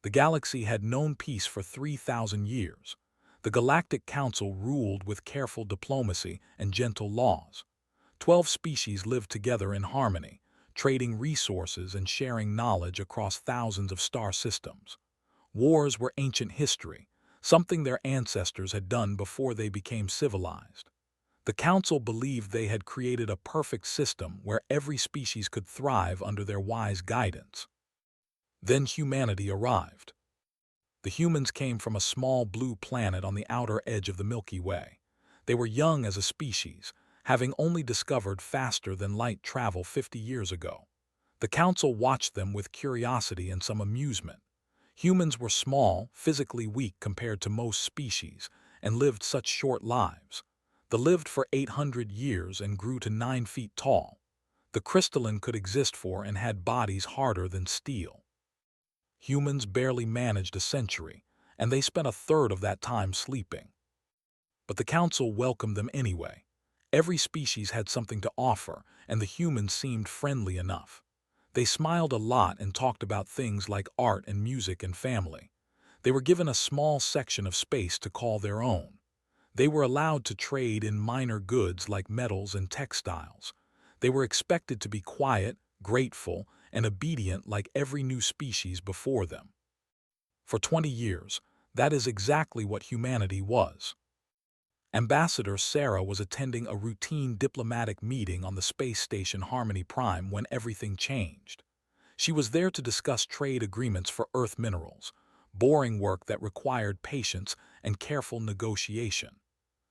The galaxy had known peace for 3,000 years. The Galactic Council ruled with careful diplomacy and gentle laws. 12 species lived together in harmony, trading resources and sharing knowledge across thousands of star systems. Wars were ancient history, something their ancestors had done before they became civilized. The Council believed they had created a perfect system where every species could thrive under their wise guidance. Then humanity arrived. The humans came from a small blue planet on the outer edge of the Milky Way. They were young as a species, having only discovered faster-than-light travel 50 years ago. The Council watched them with curiosity and some amusement. Humans were small, physically weak compared to most species, and lived such short lives. They lived for 800 years and grew to 9 feet tall. The crystalline could exist for and had bodies harder than steel. Humans barely managed a century, and they spent a third of that time sleeping. But the Council welcomed them anyway. Every species had something to offer, and the humans seemed friendly enough. They smiled a lot and talked about things like art and music and family. They were given a small section of space to call their own. They were allowed to trade in minor goods like metals and textiles. They were expected to be quiet, grateful, and obedient like every new species before them. For 20 years, that is exactly what humanity was. Ambassador Sarah was attending a routine diplomatic meeting on the space station Harmony Prime when everything changed. She was there to discuss trade agreements for Earth minerals, boring work that required patience and careful negotiation.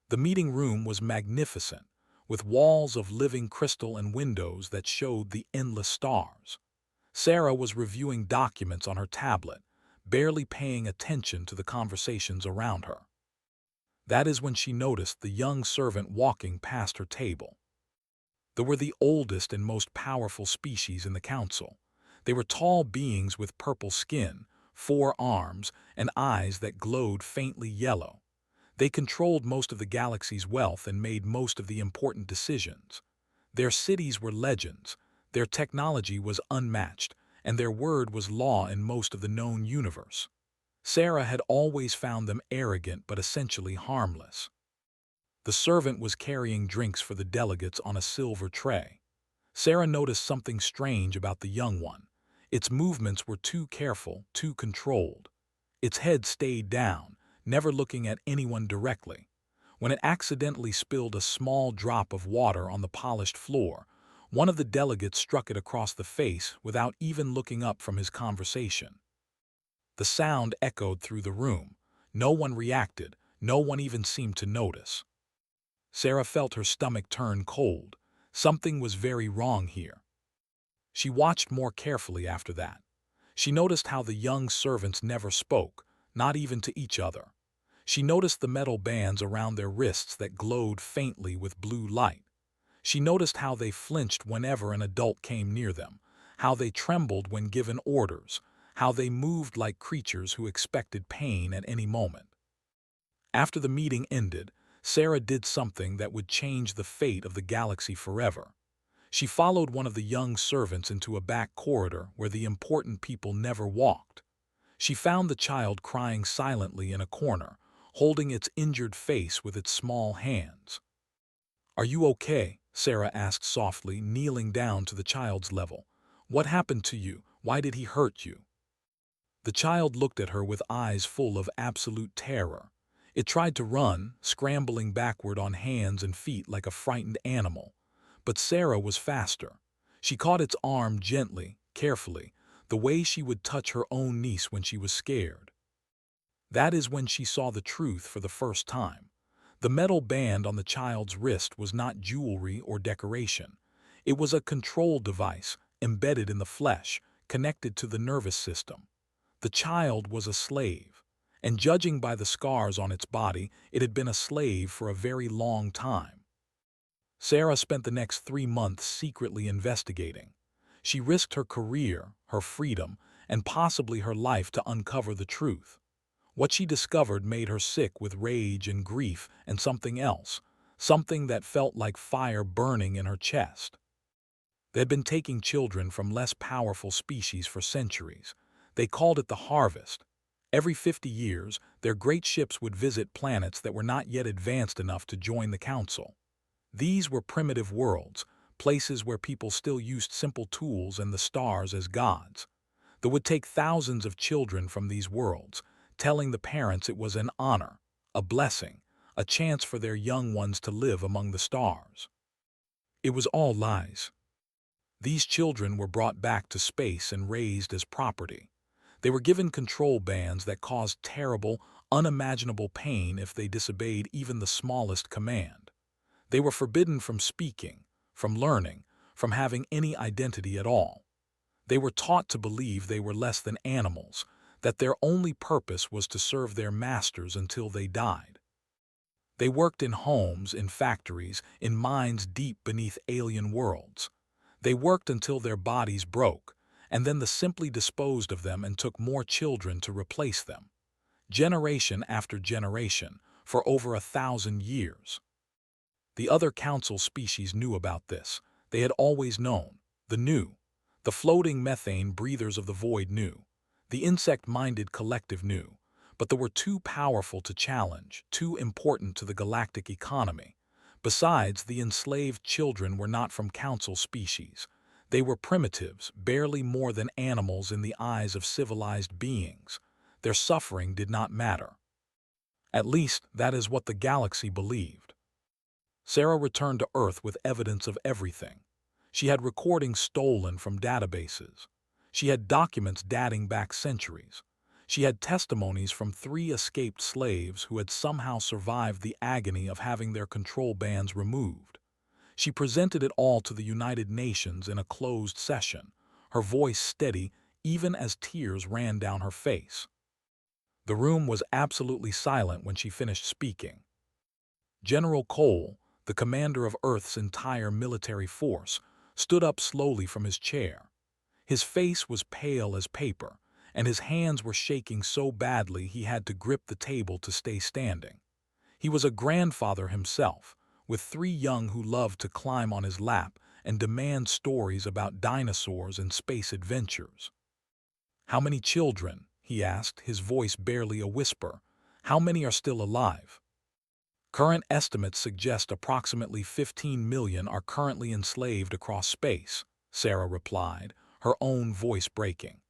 The meeting room was magnificent, with walls of living crystal and windows that showed the endless stars. Sarah was reviewing documents on her tablet, barely paying attention to the conversations around her. That is when she noticed the young servant walking past her table. They were the oldest and most powerful species in the council. They were tall beings with purple skin, 4 arms, and eyes that glowed faintly yellow. They controlled most of the galaxy's wealth and made most of the important decisions. Their cities were legends, their technology was unmatched, and their word was law in most of the known universe. Sarah had always found them arrogant but essentially harmless. The servant was carrying drinks for the delegates on a silver tray. Sarah noticed something strange about the young one. Its movements were too careful, too controlled. Its head stayed down, never looking at anyone directly. When it accidentally spilled a small drop of water on the polished floor, one of the delegates struck it across the face without even looking up from his conversation. The sound echoed through the room. No one reacted, no one even seemed to notice. Sarah felt her stomach turn cold. Something was very wrong here. She watched more carefully after that. She noticed how the young servants never spoke, not even to each other. She noticed the metal bands around their wrists that glowed faintly with blue light. She noticed how they flinched whenever an adult came near them, how they trembled when given orders, how they moved like creatures who expected pain at any moment. After the meeting ended, Sarah did something that would change the fate of the galaxy forever. She followed one of the young servants into a back corridor where the important people never walked. She found the child crying silently in a corner, holding its injured face with its small hands. "Are you okay?" Sarah asked softly, kneeling down to the child's level. "What happened to you? Why did he hurt you?" The child looked at her with eyes full of absolute terror. It tried to run, scrambling backward on hands and feet like a frightened animal. But Sarah was faster. She caught its arm gently, carefully, the way she would touch her own niece when she was scared. That is when she saw the truth for the first time. The metal band on the child's wrist was not jewelry or decoration. It was a control device, embedded in the flesh, connected to the nervous system. The child was a slave, and judging by the scars on its body, it had been a slave for a very long time. Sarah spent the next 3 months secretly investigating. She risked her career, her freedom, and possibly her life to uncover the truth. What she discovered made her sick with rage and grief and something else, something that felt like fire burning in her chest. They had been taking children from less powerful species for centuries. They called it the harvest. Every 50 years, their great ships would visit planets that were not yet advanced enough to join the council. These were primitive worlds, places where people still used simple tools and the stars as gods. They would take thousands of children from these worlds, telling the parents it was an honor, a blessing, a chance for their young ones to live among the stars. It was all lies. These children were brought back to space and raised as property. They were given control bands that caused terrible, unimaginable pain if they disobeyed even the smallest command. They were forbidden from speaking, from learning, from having any identity at all. They were taught to believe they were less than animals, that their only purpose was to serve their masters until they died. They worked in homes, in factories, in mines deep beneath alien worlds. They worked until their bodies broke, and then they simply disposed of them and took more children to replace them. Generation after generation, for over 1,000 years. The other council species knew about this. They had always known. The floating methane breathers of the void knew. The insect-minded collective knew. But they were too powerful to challenge, too important to the galactic economy. Besides, the enslaved children were not from council species. They were primitives, barely more than animals in the eyes of civilized beings. Their suffering did not matter. At least, that is what the galaxy believed. Sarah returned to Earth with evidence of everything. She had recordings stolen from databases. She had documents dating back centuries. She had testimonies from 3 escaped slaves who had somehow survived the agony of having their control bands removed. She presented it all to the United Nations in a closed session, her voice steady even as tears ran down her face. The room was absolutely silent when she finished speaking. General Cole, the commander of Earth's entire military force, stood up slowly from his chair. His face was pale as paper, and his hands were shaking so badly he had to grip the table to stay standing. He was a grandfather himself, with 3 young who loved to climb on his lap and demand stories about dinosaurs and space adventures. "How many children?" he asked, his voice barely a whisper. "How many are still alive?" "Current estimates suggest approximately 15 million are currently enslaved across space," Sarah replied, her own voice breaking.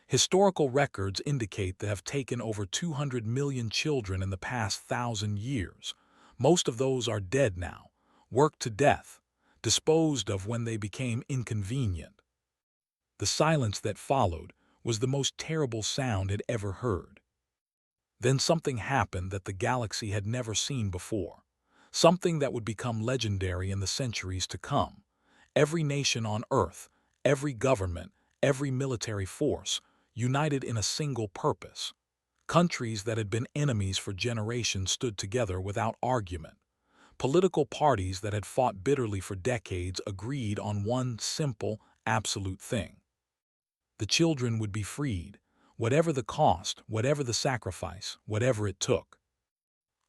"Historical records indicate they have taken over 200 million children in the past 1,000 years. Most of those are dead now, worked to death, disposed of when they became inconvenient." The silence that followed was the most terrible sound it ever heard. Then something happened that the galaxy had never seen before, something that would become legendary in the centuries to come. Every nation on Earth, every government, every military force, united in a single purpose. Countries that had been enemies for generations stood together without argument. Political parties that had fought bitterly for decades agreed on one simple, absolute thing. The children would be freed, whatever the cost, whatever the sacrifice, whatever it took.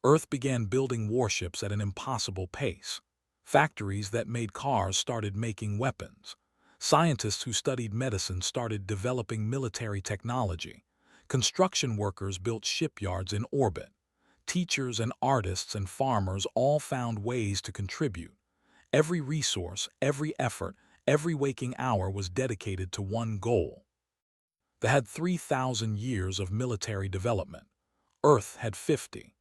Earth began building warships at an impossible pace. Factories that made cars started making weapons. Scientists who studied medicine started developing military technology. Construction workers built shipyards in orbit. Teachers and artists and farmers all found ways to contribute. Every resource, every effort, every waking hour was dedicated to one goal. They had 3,000 years of military development. Earth had 50.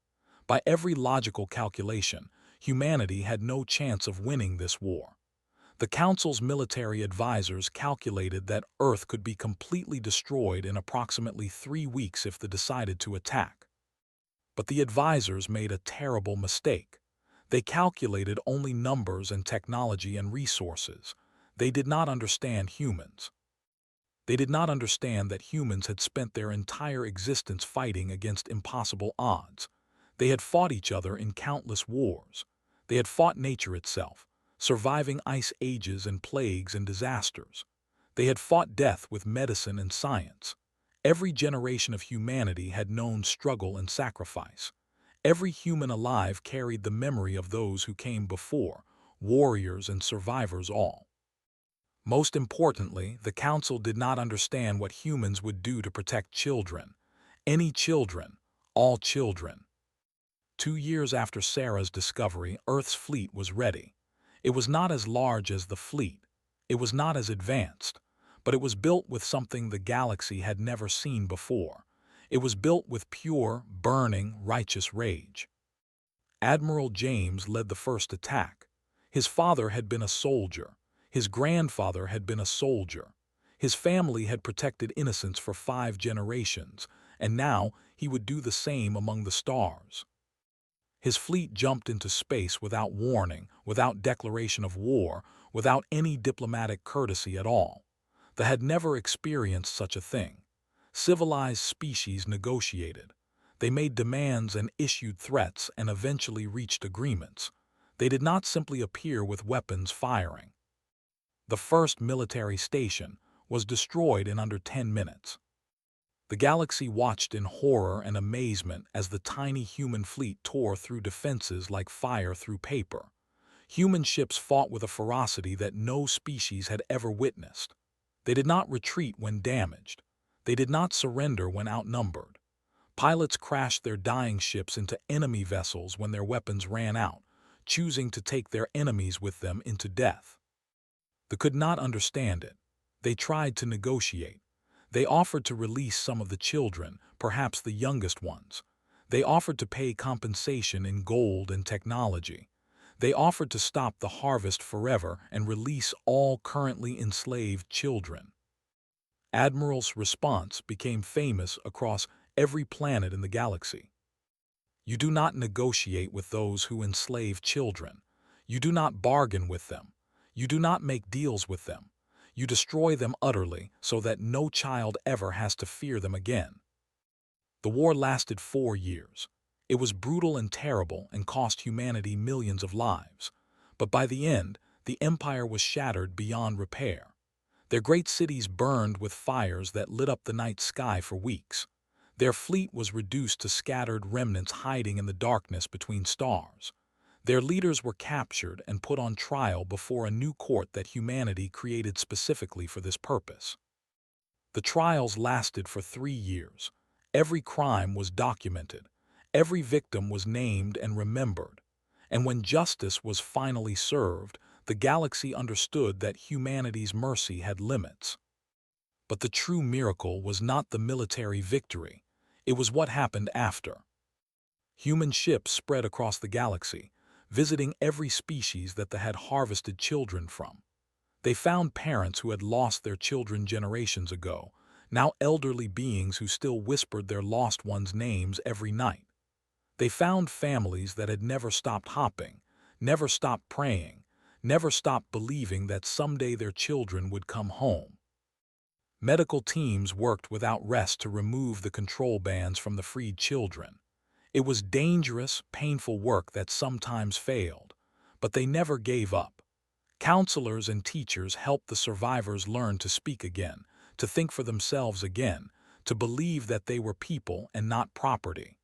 By every logical calculation, humanity had no chance of winning this war. The Council's military advisors calculated that Earth could be completely destroyed in approximately 3 weeks if they decided to attack. But the advisors made a terrible mistake. They calculated only numbers and technology and resources. They did not understand humans. They did not understand that humans had spent their entire existence fighting against impossible odds. They had fought each other in countless wars. They had fought nature itself, surviving ice ages and plagues and disasters. They had fought death with medicine and science. Every generation of humanity had known struggle and sacrifice. Every human alive carried the memory of those who came before, warriors and survivors all. Most importantly, the Council did not understand what humans would do to protect children. Any children, all children. 2 years after Sarah's discovery, Earth's fleet was ready. It was not as large as the fleet. It was not as advanced. But it was built with something the galaxy had never seen before. It was built with pure, burning, righteous rage. Admiral James led the first attack. His father had been a soldier. His grandfather had been a soldier. His family had protected innocents for 5 generations, and now he would do the same among the stars. His fleet jumped into space without warning, without declaration of war, without any diplomatic courtesy at all. They had never experienced such a thing. Civilized species negotiated. They made demands and issued threats and eventually reached agreements. They did not simply appear with weapons firing. The first military station was destroyed in under 10 minutes. The galaxy watched in horror and amazement as the tiny human fleet tore through defenses like fire through paper. Human ships fought with a ferocity that no species had ever witnessed. They did not retreat when damaged. They did not surrender when outnumbered. Pilots crashed their dying ships into enemy vessels when their weapons ran out, choosing to take their enemies with them into death. They could not understand it. They tried to negotiate. They offered to release some of the children, perhaps the youngest ones. They offered to pay compensation in gold and technology. They offered to stop the harvest forever and release all currently enslaved children. Admiral's response became famous across every planet in the galaxy. You do not negotiate with those who enslave children. You do not bargain with them. You do not make deals with them. You destroy them utterly so that no child ever has to fear them again. The war lasted 4 years. It was brutal and terrible and cost humanity millions of lives. But by the end, the empire was shattered beyond repair. Their great cities burned with fires that lit up the night sky for weeks. Their fleet was reduced to scattered remnants hiding in the darkness between stars. Their leaders were captured and put on trial before a new court that humanity created specifically for this purpose. The trials lasted for 3 years. Every crime was documented. Every victim was named and remembered. And when justice was finally served, the galaxy understood that humanity's mercy had limits. But the true miracle was not the military victory. It was what happened after. Human ships spread across the galaxy, visiting every species that they had harvested children from. They found parents who had lost their children generations ago, now elderly beings who still whispered their lost ones' names every night. They found families that had never stopped hopping, never stopped praying, never stopped believing that someday their children would come home. Medical teams worked without rest to remove the control bands from the freed children. It was dangerous, painful work that sometimes failed, but they never gave up. Counselors and teachers helped the survivors learn to speak again, to think for themselves again, to believe that they were people and not property.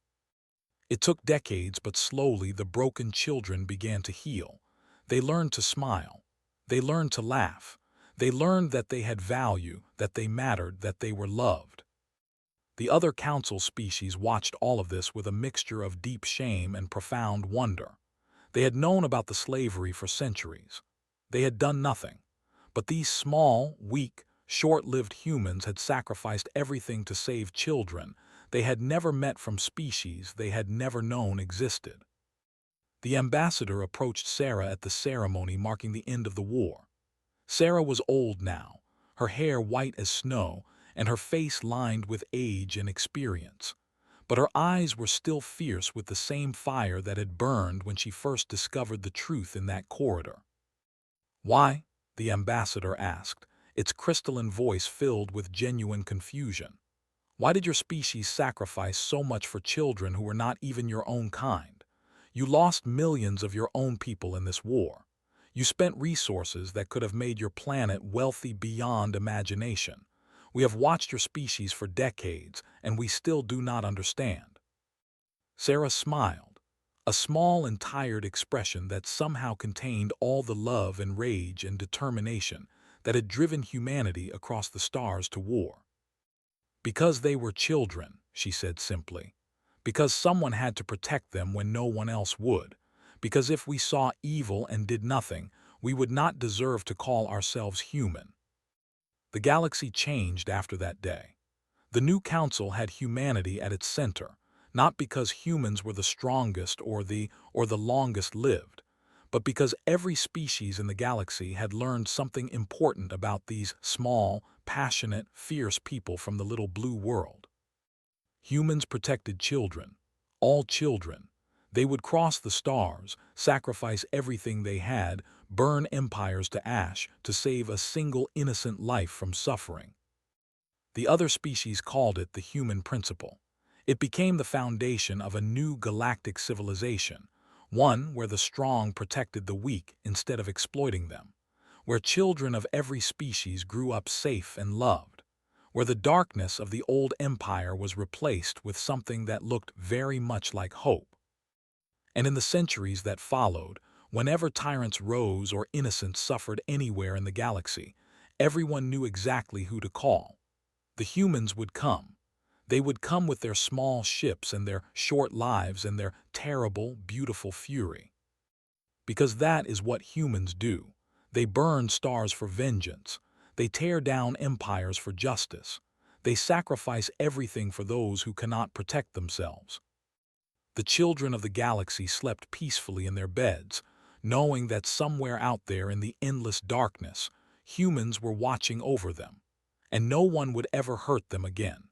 It took decades, but slowly the broken children began to heal. They learned to smile. They learned to laugh. They learned that they had value, that they mattered, that they were loved. The other council species watched all of this with a mixture of deep shame and profound wonder. They had known about the slavery for centuries. They had done nothing. But these small, weak, short-lived humans had sacrificed everything to save children they had never met from species they had never known existed. The ambassador approached Sarah at the ceremony marking the end of the war. Sarah was old now, her hair white as snow, and her face lined with age and experience. But her eyes were still fierce with the same fire that had burned when she first discovered the truth in that corridor. "Why?" the ambassador asked, its crystalline voice filled with genuine confusion. "Why did your species sacrifice so much for children who were not even your own kind? You lost millions of your own people in this war. You spent resources that could have made your planet wealthy beyond imagination. We have watched your species for decades, and we still do not understand." Sarah smiled, a small and tired expression that somehow contained all the love and rage and determination that had driven humanity across the stars to war. Because they were children, she said simply. Because someone had to protect them when no one else would. Because if we saw evil and did nothing, we would not deserve to call ourselves human. The galaxy changed after that day. The new council had humanity at its center, not because humans were the strongest or the longest lived, but because every species in the galaxy had learned something important about these small, passionate, fierce people from the little blue world. Humans protected children, all children. They would cross the stars, sacrifice everything they had, burn empires to ash to save a single innocent life from suffering. The other species called it the human principle. It became the foundation of a new galactic civilization, one where the strong protected the weak instead of exploiting them, where children of every species grew up safe and loved, where the darkness of the old empire was replaced with something that looked very much like hope. And in the centuries that followed, whenever tyrants rose or innocents suffered anywhere in the galaxy, everyone knew exactly who to call. The humans would come. They would come with their small ships and their short lives and their terrible, beautiful fury. Because that is what humans do. They burn stars for vengeance. They tear down empires for justice. They sacrifice everything for those who cannot protect themselves. The children of the galaxy slept peacefully in their beds, knowing that somewhere out there in the endless darkness, humans were watching over them, and no one would ever hurt them again.